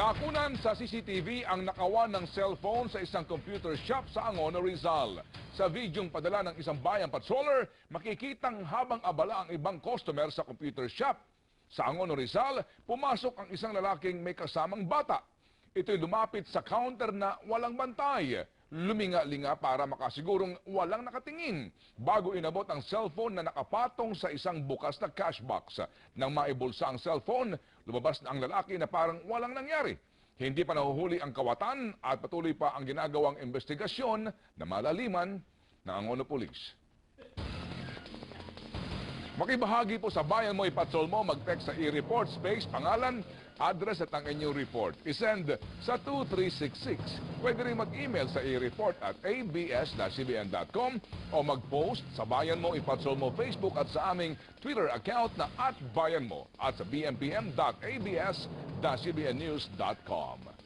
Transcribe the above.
Nakunan sa CCTV ang nakawan ng cellphone sa isang computer shop sa Angono, Rizal. Sa videong padala ng isang bayang patroller, makikitang habang abala ang ibang customer sa computer shop. Sa Angono, Rizal, pumasok ang isang lalaking may kasamang bata. Ito'y lumapit sa counter na walang bantay. Luminga-linga para makasigurong walang nakatingin bago inabot ang cellphone na nakapatong sa isang bukas na cash box. Nang maibulsa ang cellphone, lumabas na ang lalaki na parang walang nangyari. Hindi pa nahuhuli ang kawatan at patuloy pa ang ginagawang investigasyon na malaliman ng Angono Police. Makibahagi po sa Bayan Mo Ipatrol Mo, mag-text sa i-report space, pangalan, address at ang inyong report. I-send sa 2366. Pwede rin mag-email sa i-report at abs-cbn.com o mag-post sa Bayan Mo Ipatrol Mo Facebook at sa aming Twitter account na @bayanmo at sa bmpm.abs-cbnnews.com.